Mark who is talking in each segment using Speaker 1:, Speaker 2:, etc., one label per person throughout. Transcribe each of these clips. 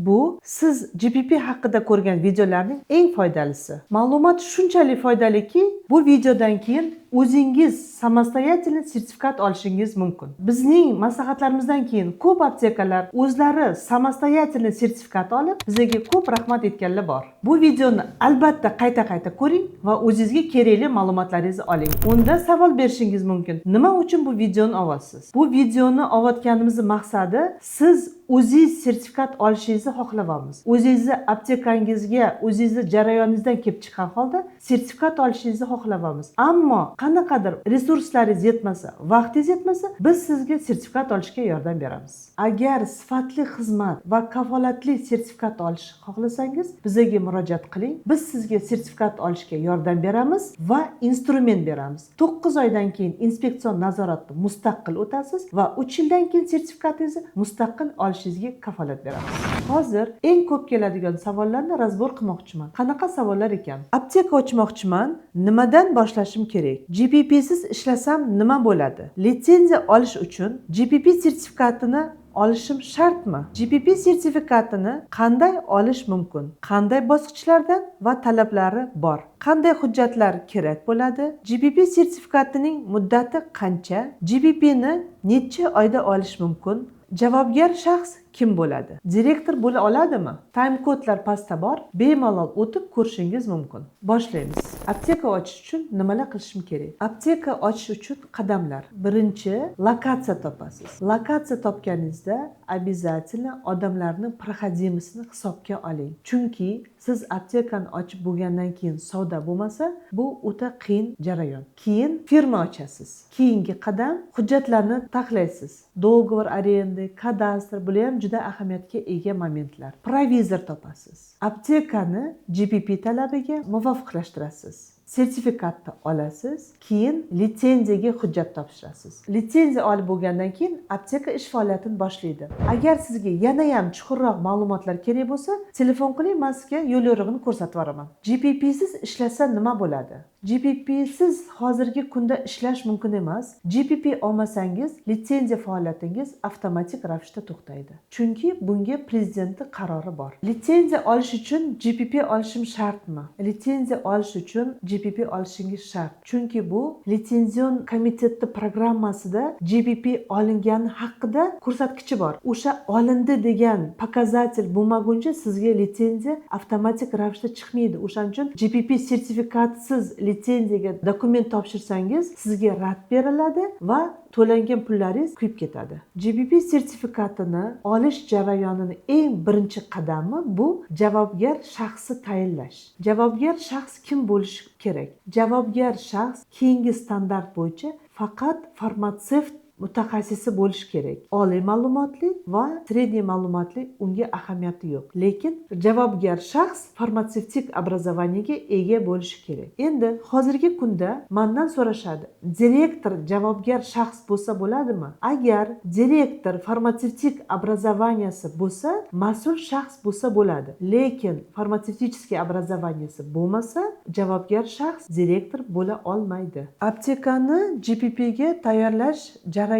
Speaker 1: Bu siz GPP haqida ko'rgan videolarning eng foydalisi. Ma'lumot shunchalik foydaliki, bu videodan keyin o'zingiz samostoятельный sertifikat olishingiz mumkin. Bizning maslahatlarimizdan keyin ko'p aptekalar o'zlari samostoятельный sertifikat olib, bizga ko'p rahmat aytganlar bor. Bu videoni albatta qayta ko'ring va o'zingizga kerakli ma'lumotlaringizni oling. Unda savol berishingiz mumkin. Nima uchun bu videoni olyapsiz? Bu videoni olayotganimizning maqsadi siz o'zingiz sertifikat olishingizni xohlayapmiz. O'zingizni aptekangizga, o'zingizni jarayoningizdan kelib chiqqan holda sertifikat olishingizni xohlayapmiz. Ammo qanaqadir resurslaringiz yetmasa, vaqtingiz yetmasa, biz sizga sertifikat olishga yordam beramiz. Agar sifatli xizmat va kafolatli sertifikat olish xohlasangiz, bizga murojaat qiling. Biz sizga sertifikat olishga yordam beramiz va instrument beramiz. 9 oydan keyin inspeksion nazoratni mustaqil o'tasiz va 3 yildan keyin sertifikatingizni mustaqil olishingizga kafolat beramiz. Hozir eng ko'p keladigan savollarni razbor qilmoqchiman. Qanaqa savollar ekan? Apteka ochmoqchiman, nimadan boshlashim kerak? GPP siz ishlasam nima bo'ladi? Litsenziya olish uchun GPP sertifikatini olishim shartmi? GPP sertifikatini qanday olish mumkin? Qanday bosqichlardan va talablari bor? Qanday hujjatlar kerak bo'ladi? GPP sertifikatining muddati qancha? GPP ni necha oyda olish mumkin? Javobgar shaxs kim bo'ladi? Direktor bo'la oladimi? Time kodlar pastda bor, bemalol o'tib ko'rishingiz mumkin. Boshlaymiz. Apteka ochish uchun nimalar qilishim kerak? Apteka ochish uchun qadamlar. Birinchi, lokatsiya topasiz. Lokatsiya topganingizda обязательно odamlarning proxodimisini hisobga oling. Chunki siz aptekani ochib bo'lgandan keyin savdo bo'lmasa, bu o'ta qiyin jarayon. Keyin firma ochasiz. Keyingi qadam hujjatlarni taxlaysiz. Dogovor arendi, kadastr, bular ham juda ahamiyatga ega momentlar. Provizor topasiz. Aptekani GPP talabiga muvofiqlashtirasiz. Sertifikatni olasiz, keyin litsenziyaga hujjat topshirasiz. Litsenziya olib bo'lgandan keyin apteka ish faoliyatini boshlaydi. Agar sizga yana ham chuqurroq ma'lumotlar kerak bo'lsa, telefon qiling, men sizga yo'l yo'rig'ini ko'rsatib beraman. GPP siz ishlasa nima bo'ladi? GPP siz hozirgi kunda ishlash mumkin emas. GPP olmasangiz, litsenziya faoliyatingiz avtomatik ravishda to'xtaydi. Chunki bunga prezidentning qarori bor. Litsenziya olish uchun GPP olishim shartmi? Litsenziya olish uchun GPP olishingiz shart. Chunki bu litsenzion komiteti programmasida GPP olingani haqida ko'rsatkichi bor. O'sha olindi degan показатель bo'lmaguncha sizga litsenziya avtomatik ravishda chiqmaydi. O'shaning uchun GPP sertifikatsiz litsenziyaga dokument topshirsangiz sizga rad beriladi va to'langan pullaringiz kuyib ketadi. GPP sertifikatini olish jarayonining eng birinchi qadami bu javobgar shaxsni tayinlash. Javobgar shaxs kim bo'lishi kerak? Javobgar shaxs keyingi standart bo'yicha faqat farmatsevt mutaxassisi bo'lish kerak. Oliy ma'lumotli va sredniy ma'lumotli unga ahamiyati yo'q. Lekin javobgar shaxs farmatsevtik obrazovaniyaga ega bo'lishi kerak. Endi hozirgi kunda mendan so'rashadi, direktor javobgar shaxs bo'lsa bo'ladimi? Agar direktor farmatsevtik obrazovaniyasi bo'lsa, mas'ul shaxs bo'lsa bo'ladi. Lekin farmatsevtический obrazovaniyasi bo'lmasa, javobgar shaxs direktor bo'la olmaydi. Aptekani GPP ga tayyorlash jarayoni.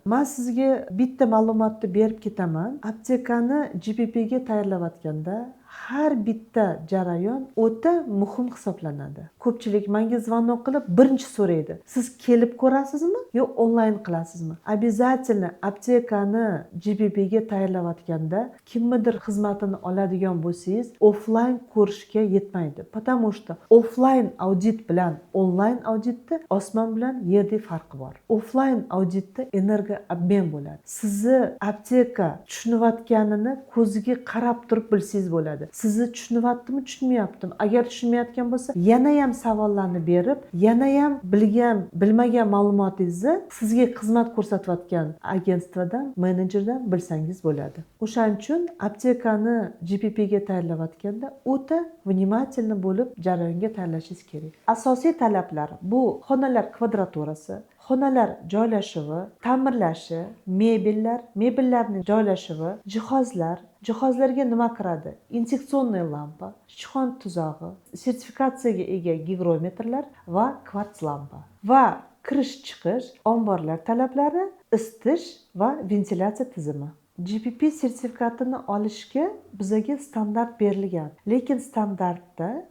Speaker 1: Men sizga bitta ma'lumotni berib ketaman. Aptekani GPP ga tayyorlayotganda har bitta jarayon o'ta muhim hisoblanadi. Ko'pchilik menga zvonok qilib birinchi so'raydi. Siz kelib ko'rasizmi yo onlayn qilasizmi? Обязательно aptekani GPP ga tayyorlayotganda kimnidir xizmatini oladigan bo'lsangiz, offlayn ko'rishga yetmaydi. Потому что offlayn audit bilan onlayn auditda osmon bilan yerdek farqi bor. Offlayn auditda energo obmen bo'ladi. Sizni apteka tushunayotganini ko'ziga qarab turib bilsangiz bo'ladi. Sizni tushunyaptimi, tushunmayaptimi? Agar tushunmayotgan bo'lsa, yana ham savollarni berib, yana ham bilmagan ma'lumotingizni sizga xizmat ko'rsatayotgan agentstvodan, menejerdan bilsangiz bo'ladi. O'shaning uchun aptekani GPP ga tayyorlayotganda o'ta vнимательно bo'lib jarayonga tayyorlashingiz kerak. Asosiy talablar bu xonalar kvadraturasi, xonalar joylashuvi, ta'mirlashi, mebellarning joylashuvi, jihozlarga nima kiradi? Inseksionniy lampa, sichqon tuzog'i, sertifikatsiyaga ega gigrometrlar va kvarts lampa va kirish-chiqish, omborlar talablari, isitish va ventilyatsiya tizimi. GPP sertifikatini olishga bizga standart berilgan, lekin standartda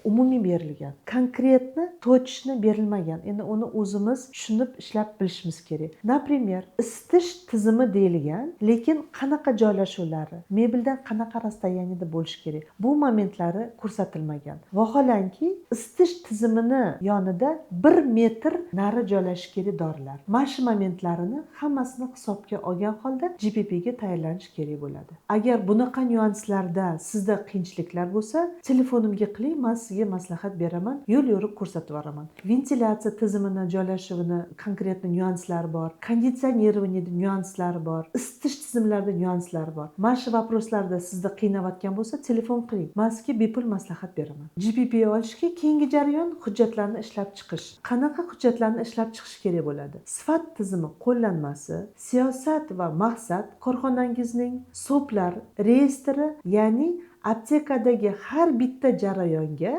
Speaker 1: umumiy berilgan, konkretni точно berilmagan. Endi uni o'zimiz tushunib ishlab bilishimiz kerak. Например, isitish tizimi deyilgan, lekin qanaqa joylashuvlari, mebeldan qanaqa расстоянияda bo'lishi kerak, bu momentlari ko'rsatilmagan. Vaholanki isitish tizimini yonida 1 metr nari joylashishi kerak dorilar. Mana shu momentlarini hammasini hisobga olgan holda GPP ga tayyorlanish kerak bo'ladi. Agar bunaqa nyuanslarda sizda qiyinchiliklar bo'lsa, telefonimga qiling, men sizga maslahat beraman, yo'l yo'riq ko'rsatib boraman. Ventilyasiya tizimini joylashuvini konkret nyuanslari bor, konditsionerovaniyada nyuanslari bor, isitish tizimlarida nyuanslari bor. Mana shu vaproslarda sizda qiynayotgan bo'lsa, telefon qiling, men sizga bepul maslahat beraman. GPP olishga keyingi jarayon hujjatlarni ishlab chiqish. Qanaqa hujjatlarni ishlab chiqish kerak bo'ladi? Sifat tizimi qo'llanmasi, siyosat va maqsad, korxonangizning SOPlar reyestri, ya'ni aptekadagi har bitta jarayonga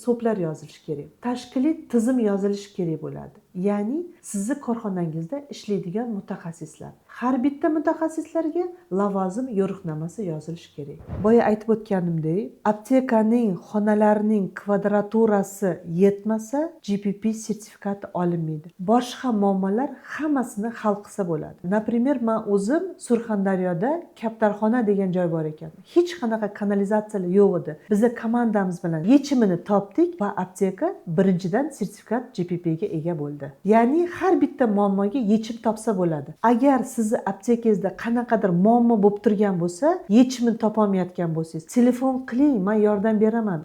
Speaker 1: SOPlar yozilishi kerak. Tashkiliy tizim yozilishi kerak bo'ladi. Ya'ni sizni korxonangizda ishlaydigan mutaxassislar, har bitta mutaxassislarga lavozim yo'riqnomasi yozilishi kerak. Boya aytib o'tganimdek, aptekaning xonalarining kvadraturasi yetmasa, GPP sertifikati olinmaydi. Boshqa muammolar hammasini hal qilsa bo'ladi. Например, men o'zim Surxondaryoda Kaptarxona degan joy bor ekan. Hech qanaqa kanalizatsiya yo'q edi. Biz komandamiz bilan yechimini topdik va apteka birinchidan sertifikat GPP ga ega bo'ldi. Ya'ni har bitta muammoga yechim topsa bo'ladi. Agar sizni aptekangizda qanaqadir muammo bo'lib turgan bo'lsa, yechimini topolmayotgan bo'lsangiz, telefon qiling, men yordam beraman.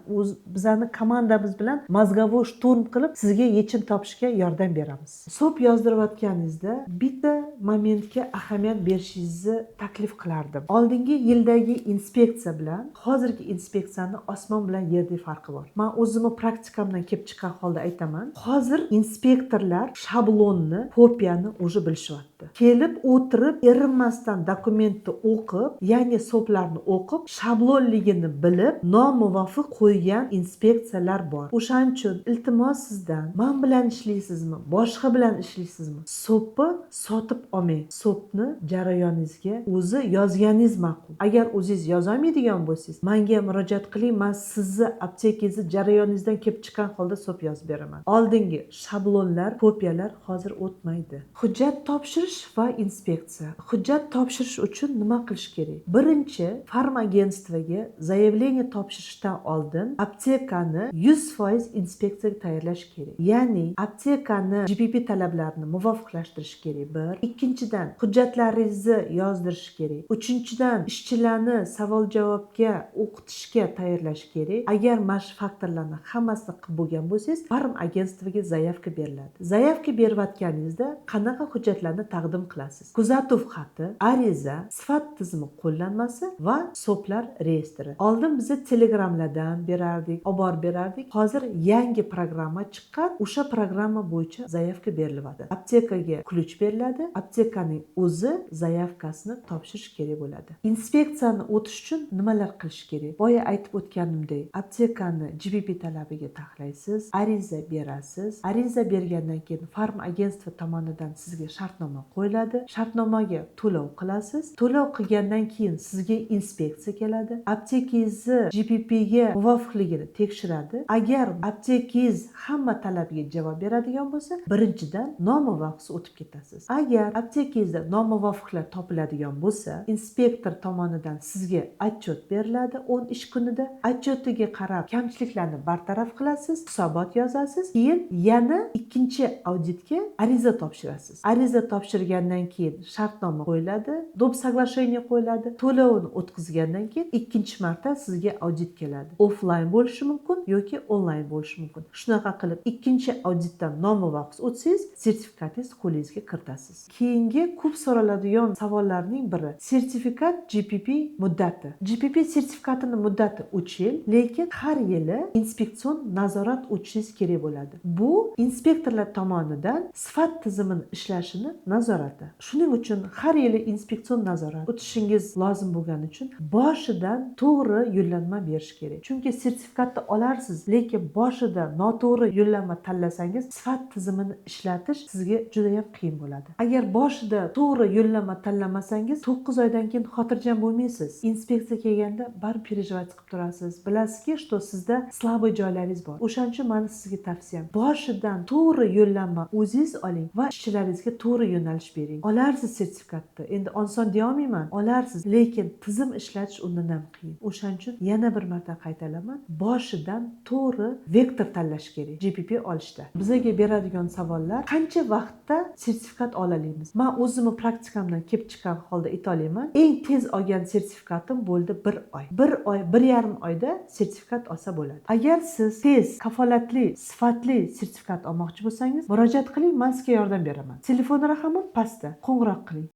Speaker 1: Bizning komandamiz bilan mozgovой shturm qilib sizga yechim topishga yordam beramiz. SOP yozdirayotganingizda bitta momentga ahamiyat berishingizni taklif qilardim. Oldingi yildagi inspeksiya bilan hozirgi inspeksiyani osmon bilan yerdek farqi bor. Men o'zimni praktikamdan kelib chiqqan holda aytaman. Hozir inspektorlar shablonni, kopiyani уже bilishyapti. Kelib o'tirib, erinmasdan dokumentni o'qib, yangi SOPlarni o'qib, shablonligini bilib, nomuvofiq qo'ygan inspeksiyalar bor. O'shaning uchun iltimos sizdan, men bilan ishlaysizmi, boshqa bilan ishlaysizmi, SOPni sotib olmang. SOPni jarayoningizga o'zi yozganingiz ma'qul. Agar o'zingiz yozolmaydigan bo'lsangiz, menga murojaat qiling, men sizni aptekangizni jarayoningizdan kelib chiqqan holda SOP yozib beraman. Oldingi shablonlar, kopiyalar hozir o'tmaydi. Hujjat topshirish va inspeksiya. Hujjat topshirish uchun nima qilish kerak? Birinchi, farmagentstvoga заявление topshirishdan oldin aptekani 100% inspeksiyaga tayyorlash kerak. Ya'ni aptekani GPP talablarini muvofiqlashtirish kerak. Bir, ikkinchidan hujjatlaringizni yozdirish kerak. Uchinchidan ishchilarni savol-javobga o'qitishga tayyorlash kerak. Agar mana shu faktorlarni hammasini qilib bo'lgan bo'lsangiz, farmagentstvoga zaявка beriladi. Zaявка berayotganingizda qanaqa hujjatlarni taqdim qilasiz? Kuzatuv xati, ariza, sifat tizimi qo'llanmasi va SOPlar reyestri. Oldin biz telegramlardan berardik, olib borib berardik. Hozir yangi programma chiqqan, o'sha programma bo'yicha zaявка beriladi. Aptekaga ключ beriladi, aptekaning o'zi zaявкасini topshirish kerak bo'ladi. Inspeksiyani o'tish uchun nimalar qilish kerak? Boya aytib o'tganimdek, aptekani GPP talabiga taxlaysiz, ariza berasiz. Ariza bergandan keyin farmagentstvo tomonidan sizga shartnoma qo'yiladi. Shartnomaga to'lov qilasiz. To'lov qilgandan keyin sizga inspeksiya keladi. Aptekangizni GPP ga muvofiqligini tekshiradi. Agar aptekangiz hamma talabga javob beradigan bo'lsa, birinchidan nomuvofiq o'tib ketasiz. Agar aptekangizda nomuvofiqlar topiladigan bo'lsa, inspektor tomonidan sizga отчет beriladi 10 ish kunida. Отчетga qarab kamchiliklarni bartaraf qilasiz, hisobot yozasiz. Keyin yana ikkinchi auditga ariza topshirasiz. Ariza topshirgandan keyin shartnoma qo'yiladi, do'p соглашение qo'yiladi. To'lovni o'tkazgandan keyin ikkinchi marta sizga audit keladi. Offline bo'lishi mumkin yoki onlayn bo'lishi mumkin. Shunaqa qilib ikkinchi auditdan nomuvofiq o'tsangiz, sertifikatingiz qo'lingizga kiritasiz. Keyingi ko'p so'raladigan savollarning biri sertifikat GPP muddati. GPP sertifikatining muddati 3 yil, lekin har yili inspeksion nazorat o'tishingiz kerak bo'ladi. Bu inspektorlar tomonidan sifat tizimini ishlashini nazorat nazorati. Shuning uchun har yili inspeksion nazorat o'tishingiz lozim bo'lgani uchun boshidan to'g'ri yo'llanma berish kerak. Chunki sertifikatni olarsiz, lekin boshida noto'g'ri yo'llanma tanlasangiz, sifat tizimini ishlatish sizga juda ham qiyin bo'ladi. Agar boshida to'g'ri yo'llanma tanlamasangiz, 9 oydan keyin xotirjam bo'lmaysiz. Inspeksiya kelganda baribir переживать qilib turasiz. Bilasizki, что sizda slabый joylaringiz bor. O'shaning uchun meni sizga tavsiyam, boshidan to'g'ri yo'llanma o'zingiz oling va ishchilaringizga to'g'ri yo'nalish bering. Olarsiz sertifikatni. Endi oson deya olmayman, olarsiz, lekin tizim ishlatish undan ham qiyin. O'shaning uchun yana bir marta qaytaraman, boshidan to'g'ri vektor tanlash kerak GPP olishda. Bizga beradigan savollar, qancha vaqtda sertifikat olalaymiz? Men o'zimni praktikamdan kelib chiqqan holda ayta olaman, eng tez olgan sertifikatim bo'ldi 1 oy. 1 oy, 1,5 oyda sertifikat olsa bo'ladi. Agar siz tez, kafolatli, sifatli sertifikat olmoqchi bo'lsangiz, murojaat qiling, men sizga yordam beraman. Telefon raqamim pastda. Qo'ng'iroq qiling.